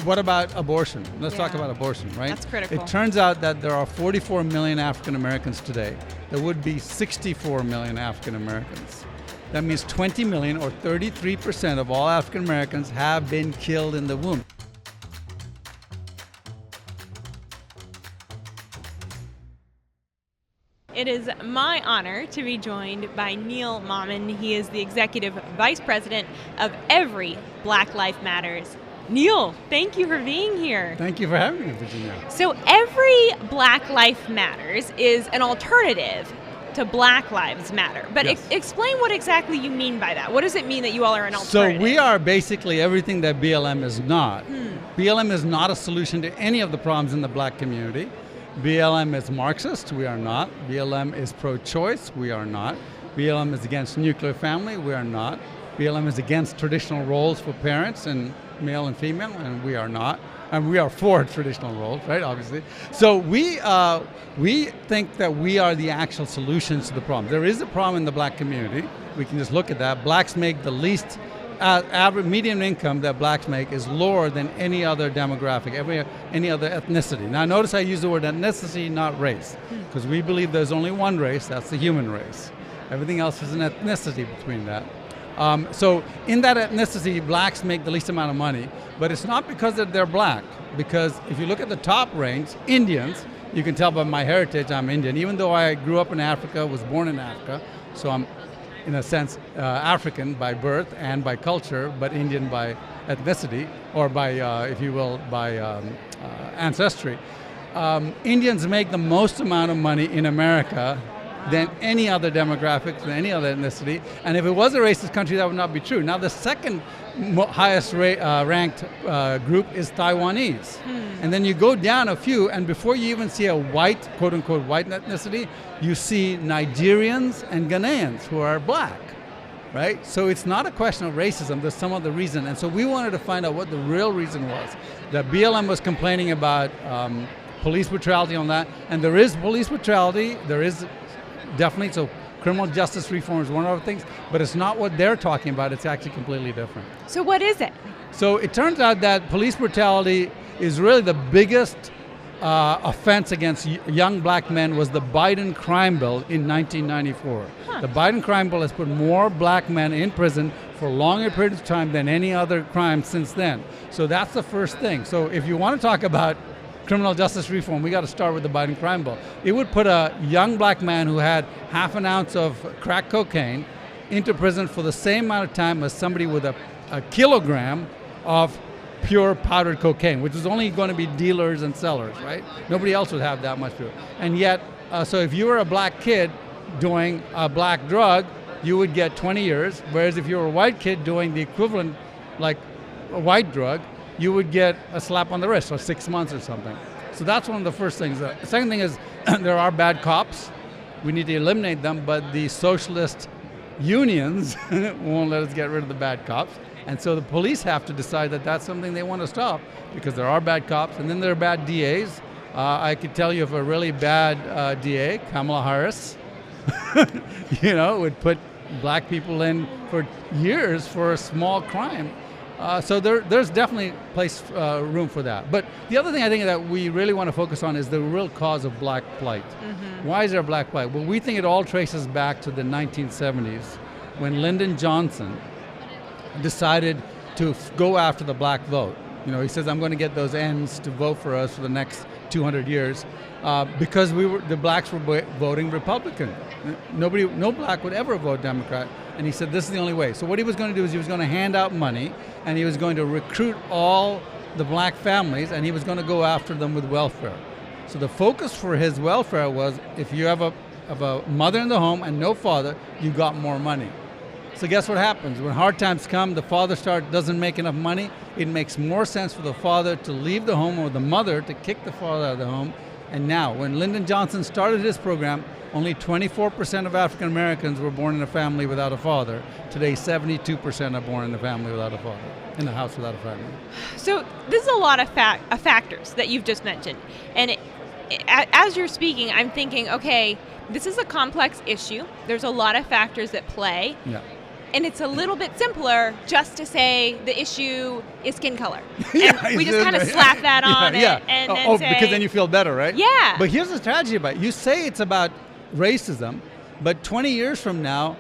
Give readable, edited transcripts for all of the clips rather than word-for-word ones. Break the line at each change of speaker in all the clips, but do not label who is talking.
what about abortion? Let's talk
Yeah.
about abortion, right?
That's critical.
It turns out that there are 44 million African Americans today. There would be 64 million African Americans. That means 20 million, or 33% of all African Americans, have been killed in the womb.
It is my honor to be joined by Neil Mammen. He is the Executive Vice President of Every Black Life Matters. Neil, thank you for being here.
Thank you for having me, Virginia.
So Every Black Life Matters is an alternative to Black Lives Matter. But
Yes.
explain what exactly you mean by that. What does it mean that you all are an
So
alternative?
we are basically everything that BLM is not. BLM is not a solution to any of the problems in the black community. BLM is Marxist, we are not. BLM is pro-choice, we are not. BLM is against nuclear family, we are not. BLM is against traditional roles for parents and male and female, and we are not. And we are for traditional roles, right, obviously. So we think that we are the actual solutions to the problem. There is a problem in the black community. We can just look at that. Blacks make the least, average median income that blacks make is lower than any other demographic, any other ethnicity. Now notice I use the word ethnicity, not race, because we believe there's only one race, that's the human race. Everything else is an ethnicity between that. So in that ethnicity, blacks make the least amount of money, but it's not because they're black, because if you look at the top range, Indians, you can tell by my heritage I'm Indian, even though I grew up in Africa, was born in Africa, so I'm in a sense African by birth and by culture, but Indian by ethnicity, or by, if you will, by ancestry. Indians make the most amount of money in America than any other demographic, than any other ethnicity. And if it was a racist country, that would not be true. Now, the second highest ranked group is Taiwanese. And then you go down a few, and before you even see a white, quote unquote, white ethnicity, you see Nigerians and Ghanaians who are black, right? So it's not a question of racism, there's some other reason. And so we wanted to find out what the real reason was. That BLM was complaining about police brutality on that, and there is police brutality, there is definitely, so criminal justice reform is one of the things, but it's not what they're talking about, it's actually completely different.
So what is it?
So it turns out that police brutality is really the biggest offense against young black men was the Biden crime bill in 1994. The Biden crime bill has put more black men in prison for longer periods of time than any other crime since then. So that's the first thing. So if you want to talk about criminal justice reform, we got to start with the Biden crime bill. It would put a young black man who had half an ounce of crack cocaine into prison for the same amount of time as somebody with a kilogram of pure powdered cocaine, which is only going to be dealers and sellers, right? Nobody else would have that much to it. And yet, so if you were a black kid doing a black drug, you would get 20 years, whereas if you were a white kid doing the equivalent, like a white drug, you would get a slap on the wrist, or 6 months or something. So that's one of the first things. The second thing is there are bad cops. We need to eliminate them, but the socialist unions won't let us get rid of the bad cops. And so the police have to decide that that's something they want to stop, because there are bad cops, and then there are bad DAs. I could tell you of a really bad DA, Kamala Harris, would put black people in for years for a small crime. So there's definitely room for that. But the other thing I think that we really want to focus on is the real cause of black plight. Why is there black plight? Well, we think it all traces back to the 1970s when Lyndon Johnson decided to go after the black vote. He says, I'm going to get those ends to vote for us for the next 200 years because the blacks were voting Republican. No black would ever vote Democrat. And he said, this is the only way. So what he was going to do is he was going to hand out money, and he was going to recruit all the black families, and he was going to go after them with welfare. So the focus for his welfare was, if you have a mother in the home and no father, you got more money. So guess what happens? When hard times come, the father doesn't make enough money. It makes more sense for the father to leave the home, or the mother to kick the father out of the home. And now, when Lyndon Johnson started his program, only 24% of African Americans were born in a family without a father. Today, 72% are born in a family without a father, in a house without a family.
So this is a lot of factors that you've just mentioned. And as you're speaking, I'm thinking, okay, this is a complex issue. There's a lot of factors that play.
Yeah.
And it's a little bit simpler just to say the issue is skin color.
Yeah,
And we just kind of slap that on
yeah.
it and then say,
because then you feel better, right?
Yeah.
But here's the tragedy about it. You say it's about racism, but 20 years from now,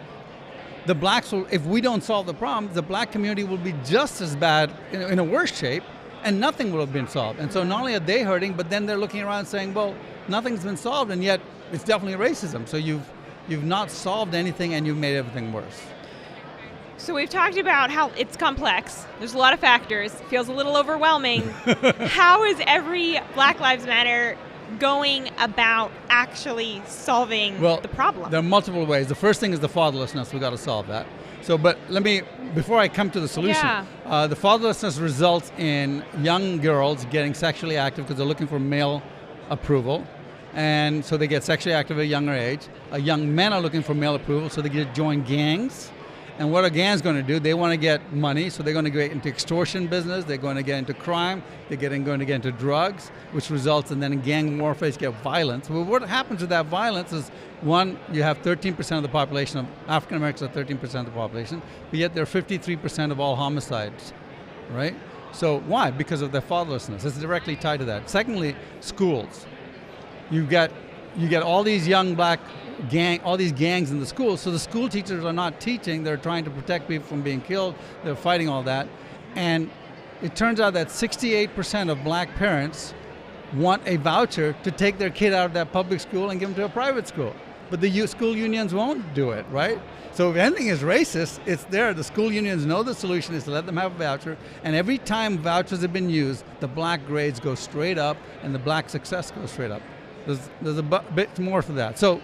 the blacks will, if we don't solve the problem, the black community will be just as bad, in a worse shape, and nothing will have been solved. And so not only are they hurting, but then they're looking around saying, well, nothing's been solved, and yet it's definitely racism. So you've not solved anything, and you've made everything worse.
So we've talked about how it's complex. There's a lot of factors. It feels a little overwhelming. How is every Black Lives Matter going about actually solving the problem?
There are multiple ways. The first thing is the fatherlessness. We've got to solve that. So, but before I come to the solution, the fatherlessness results in young girls getting sexually active because they're looking for male approval. And so they get sexually active at a younger age. Young men are looking for male approval, so they get to join gangs. And what are gangs going to do? They want to get money, so they're going to get into extortion business, they're going to get into crime, they're going to get into drugs, which results in then in gang warfare, you get violence. Well, what happens with that violence is, one, you have 13% of the population of African Americans are 13% of the population, but yet they're 53% of all homicides, right? So why? Because of their fatherlessness. It's directly tied to that. Secondly, schools. You get all these young black all these gangs in the schools, so the school teachers are not teaching, they're trying to protect people from being killed, they're fighting all that. And it turns out that 68% of black parents want a voucher to take their kid out of that public school and give them to a private school. But the school unions won't do it, right? So if anything is racist, it's there. The school unions know the solution is to let them have a voucher, and every time vouchers have been used, the black grades go straight up and the black success goes straight up. There's a bit more for that. So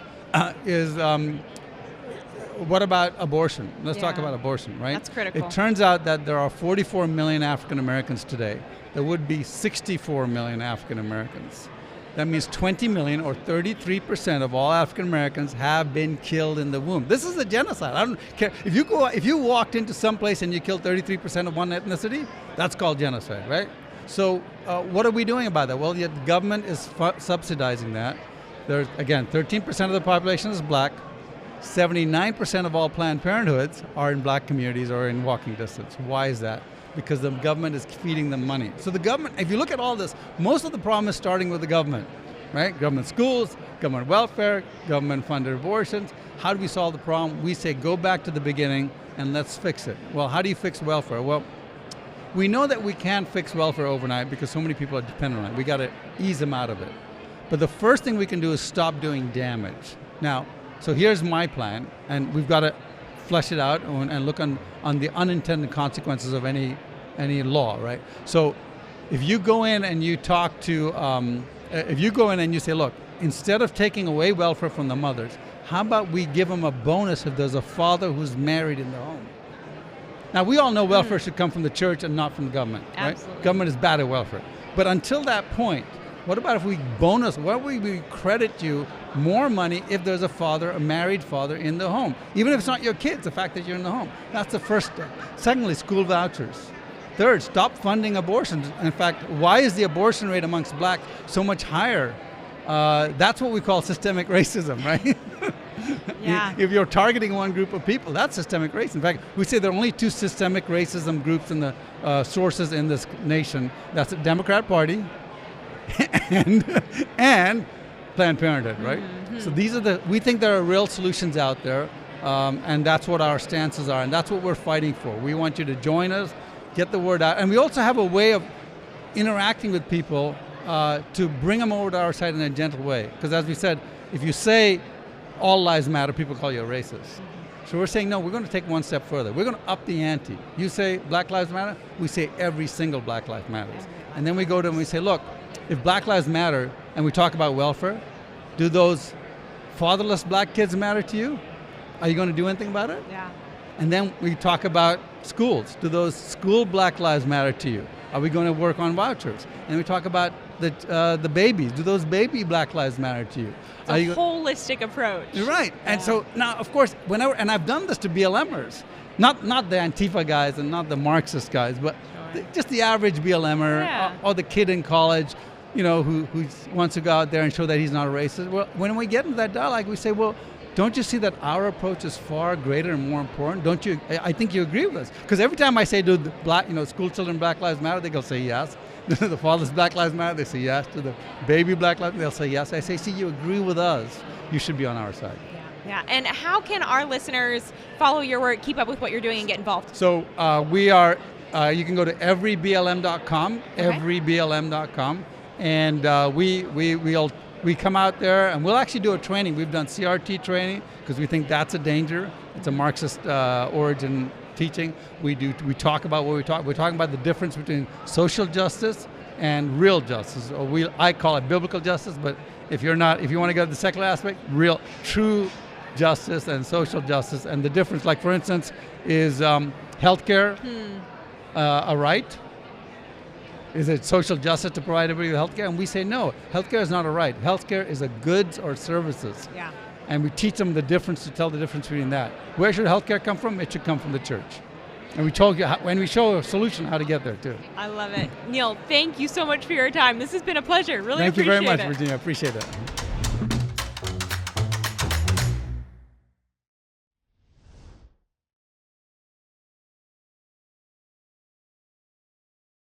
what about abortion? Let's talk about abortion, right?
That's critical.
It turns out that there are 44 million African Americans today. There would be 64 million African Americans. That means 20 million, or 33% of all African Americans, have been killed in the womb. This is a genocide. I don't care if you walked into some place and you killed 33% of one ethnicity. That's called genocide, right? So what are we doing about that? Well, the government is subsidizing that. There's, again, 13% of the population is black. 79% of all Planned Parenthoods are in black communities or in walking distance. Why is that? Because the government is feeding them money. So the government, if you look at all this, most of the problem is starting with the government, right? Government schools, government welfare, government-funded abortions. How do we solve the problem? We say go back to the beginning and let's fix it. Well, how do you fix welfare? Well, we know that we can't fix welfare overnight because so many people are dependent on it. We got to ease them out of it. But the first thing we can do is stop doing damage. Now, so here's my plan, and we've got to flesh it out and look on the unintended consequences of any law, right? So if you go in and you talk to, if you go in and you say, look, instead of taking away welfare from the mothers, how about we give them a bonus if there's a father who's married in the home? Now, we all know welfare should come from the church and not from the government, right?
Absolutely.
Government is bad at welfare. But until that point, what about if we bonus, what if we credit you more money if there's a married father in the home? Even if it's not your kids, the fact that you're in the home. That's the first step. Secondly, school vouchers. Third, stop funding abortions. In fact, why is the abortion rate amongst blacks so much higher? That's what we call systemic racism, right?
Yeah.
If you're targeting one group of people, that's systemic racism. In fact, we say there are only two systemic racism groups in the sources in this nation. That's the Democrat Party and Planned Parenthood, right? Mm-hmm. So we think there are real solutions out there, and that's what our stances are, and that's what we're fighting for. We want you to join us, get the word out, and we also have a way of interacting with people to bring them over to our side in a gentle way. Because as we said, if you say all lives matter, people call you a racist. So we're saying, no, we're going to take one step further. We're going to up the ante. You say Black Lives Matter, we say every single Black Life matters. And then we go to them and we say, look, if Black Lives Matter and we talk about welfare, do those fatherless black kids matter to you? Are you going to do anything about it?
Yeah.
And then we talk about schools. Do those school Black Lives matter to you? Are we going to work on vouchers? And we talk about the babies. Do those baby Black Lives matter to you?
It's a holistic approach.
You're right.
Yeah.
And so now, of course, and I've done this to BLMers, not the Antifa guys and not the Marxist guys, but just the average BLMer or the kid in college, who wants to go out there and show that he's not a racist. Well, when we get into that dialogue, we say, well, don't you see that our approach is far greater and more important? Don't you? I think you agree with us. Because every time I say to the school children, Black Lives Matter, they go say yes. The fathers, Black Lives Matter, they say yes. To the baby Black Lives, they'll say yes. I say, see, you agree with us. You should be on our side.
Yeah. And how can our listeners follow your work, keep up with what you're doing, and get involved?
So we are. You can go to everyblm.com, everyblm.com, and we come out there and we'll actually do a training. We've done CRT training because we think that's a danger. It's a Marxist origin teaching. We talk about what we talk. We're talking about the difference between social justice and real justice. Or I call it biblical justice, but if you want to go to the secular aspect, true justice and social justice, and the difference, like for instance, is healthcare a right? Is it social justice to provide everybody with healthcare? And we say no, healthcare is not a right. Healthcare is a goods or services.
Yeah. And
we teach them the difference, to tell the difference between that. Where should healthcare come from? It should come from the church. And we told you, when we show a solution, how to get there too.
I love it. Neil, thank you so much for your time. This has been a pleasure. Really
appreciate it. Thank you very much,
it.
Virginia. Appreciate it.